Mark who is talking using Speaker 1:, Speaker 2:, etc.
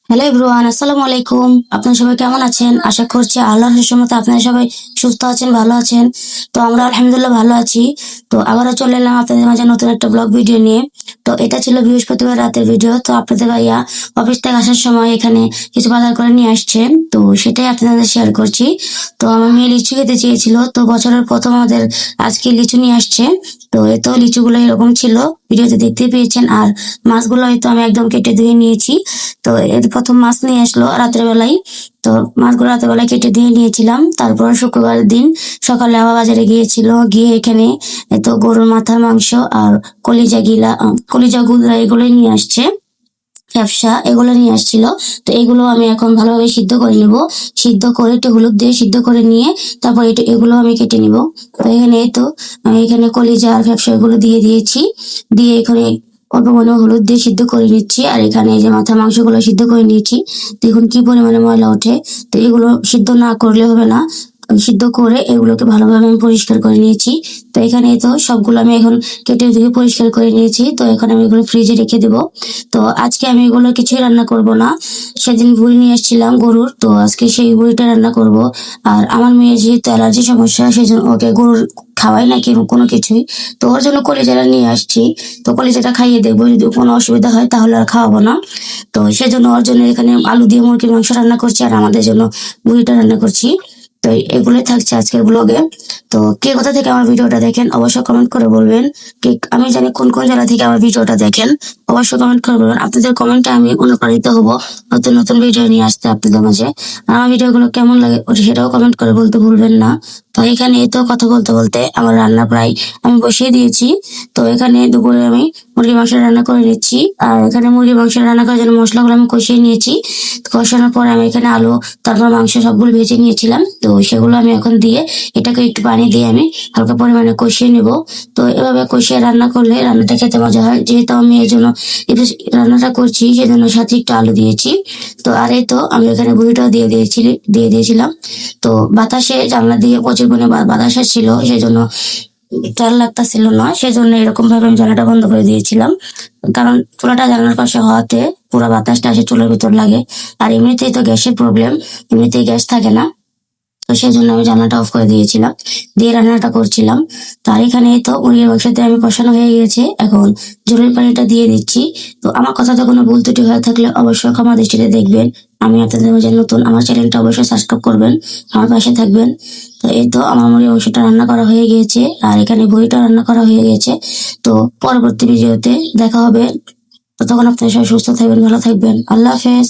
Speaker 1: Hello everyone, আসসালামু আলাইকুম। আপনারা সবাই কেমন আছেন? আশা করছি আল্লাহর রহমতে আপনারা সবাই সুস্থ আছেন, ভালো আছেন। তো আমরা আলহামদুলিল্লাহ ভালো আছি। তো আবারও চলে এলাম আপনাদের মাঝে নতুন একটা ব্লগ ভিডিও নিয়ে। তো এটা ছিল বৃহস্পতিবার রাতের ভিডিও। তো আপনাদের ভাইয়া অফিস থেকে আসার সময় এখানে কিছু বাজার করে নিয়ে আসছে, তো সেটাই আপনাদের শেয়ার করছি। তো আমার মেয়ে লিচু খেতে চেয়েছিল, তো বছরের প্রথম আমাদের আজকে লিচু নিয়ে আসছে। তো এতো লিচুগুলো এরকম ছিল, ভিডিওতে দেখতে পেয়েছেন। আর মাছগুলো হয়তো আমি একদম কেটে ধুয়ে নিয়েছি। তো এর প্রথম মাছ নিয়ে আসলো রাতের বেলায়। তো মাছগুলো রাতের বেলায় কেটে দিয়ে নিয়েছিলাম। তারপর শুক্রবার দিন সকালে আবার বাজারে গিয়েছিল, গিয়ে এখানে এত গরুর মাথার মাংস আর কলিজা গুলা এগুলোই নিয়ে আসছে। ব্যবসা এগুলো নিয়ে আসছিল। তো এগুলো আমি এখন ভালোভাবে সিদ্ধ করে নিব। সিদ্ধ করে একটু হলুদ দিয়ে সিদ্ধ করে নিয়ে তারপর এগুলো আমি কেটে নিব। তো এখানে এই তো আমি এখানে কলিজা আর ব্যবসা এগুলো দিয়ে দিয়েছি। দিয়ে এখানে অল্প পরিমাণে হলুদ দিয়ে সিদ্ধ করে নিচ্ছি। আর এখানে এই যে মাথার মাংসগুলো সিদ্ধ করে নিয়েছি। দেখুন কি পরিমাণে ময়লা ওঠে। তো এগুলো সিদ্ধ না করলে হবে না, সিদ্ধ করে এগুলোকে ভালোভাবে আমি পরিষ্কার করে নিয়েছি। তো এখানে তো সবগুলো আমি এখন কেটে ধুয়ে পরিষ্কার করে নিয়েছি। তো এখন আমি এগুলো ফ্রিজে রেখে দেবো। তো আজকে আমি এগুলো কিছুই রান্না করব না। সেদিন বুড়ি নিয়ে এসেছিলাম গরুর, তো আজকে সেই বুড়িটা রান্না করব। আর আমার মেয়ে যেহেতু অ্যালার্জি সমস্যা, সেজন্য ওকে গরুর খাওয়াই না কোনো কিছুই। তো ওর জন্য কলিজাটা নিয়ে আসছি। তো কলিজাটা খাইয়ে দেখবো, যদি কোনো অসুবিধা হয় তাহলে আর খাওয়াবো না। তো সেজন্য ওর জন্য এখানে আলু দিয়ে মুরগির মাংস রান্না করছি, আর আমাদের জন্য বুড়িটা রান্না করছি। তো এগুলোই থাকছে আজকের ব্লগে। তো কে কোথা থেকে আমার ভিডিওটা দেখেন অবশ্যই কমেন্ট করে বলবেন। কে আমি জানি কোন কোন জেলা থেকে আমার ভিডিওটা দেখেন, অবশ্যই কমেন্ট করে বলবেন। আপনাদের কমেন্টে আমি অনুপ্রাণিত হব নতুন নতুন ভিডিও নিয়ে আসতে আপনাদের মাঝে। আর আমার ভিডিওগুলো কেমন লাগে সেটাও কমেন্ট করে বলতে ভুলবেন না। তো এখানে এই তো কথা বলতে বলতে আমার রান্না প্রায় আমি বসিয়ে দিয়েছি। তো এখানে দুপুরে আমি মুরগির মাংস রান্না করে নিচ্ছি। আর এখানে মুরগির মাংস রান্না করার জন্য মশলাগুলো আমি কষিয়ে নিয়েছি। তো কষানোর পর আমি এখানে আলু, তারপর মাংস সবগুলো ভেজে নিয়েছিলাম। তো সেগুলো আমি এখন দিয়ে এটাকে একটু পানি দিয়ে আমি হালকা পরিমাণে কষিয়ে নেব। তো এভাবে কষিয়ে রান্না করলে রান্নাটা খেতে মজা হয়। যেহেতু আমি এর জন্য একটু রান্নাটা করছি, সেজন্য সাথে একটু আলু দিয়েছি। তো আর এই তো আমি এখানে বুড়িটাও দিয়ে দিয়েছিলাম। তো বাতাসে জানলা দিয়ে প্রচুর পরিমাণে বাতাস আসছিল, সেজন্য জাল লাগতেছিল না, সেজন্য এরকম ভাবে আমি জানালাটা বন্ধ করে দিয়েছিলাম। কারণ চুলাটা জানালার পাশে হওয়াতে পুরো বাতাসটা এসে চুলার ভিতর লাগে। আর এমনিতেই তো গ্যাসের প্রবলেম, এমনিতেই গ্যাস থাকে না। তো সেই জন্য আমি জানলাটা অফ করে দিয়েছিলাম, দিয়ে রান্নাটা করছিলাম। তার এখানে তো মুরগির মাংসতে আমি কষানো হয়ে গেছে, এখন ঝোলের পানিটা দিয়ে দিচ্ছি। তো আমার কথাতে কোনো ভুল ত্রুটি হয়ে থাকলে অবশ্যই ক্ষমা দৃষ্টিতে দেখবেন। আমি আপনাদের মাঝে নতুন, আমার চ্যানেলটা অবশ্যই সাবস্ক্রাইব করবেন, আমার পাশে থাকবেন। তো এই তো আমার মুরগির মাংসটা রান্না করা হয়ে গিয়েছে, আর এখানে বড়িটা রান্না করা হয়ে গেছে। তো পরবর্তী ভিডিওতে দেখা হবে। ততক্ষণ আপনারা সবাই সুস্থ থাকবেন, ভালো থাকবেন। আল্লাহ হাফেজ।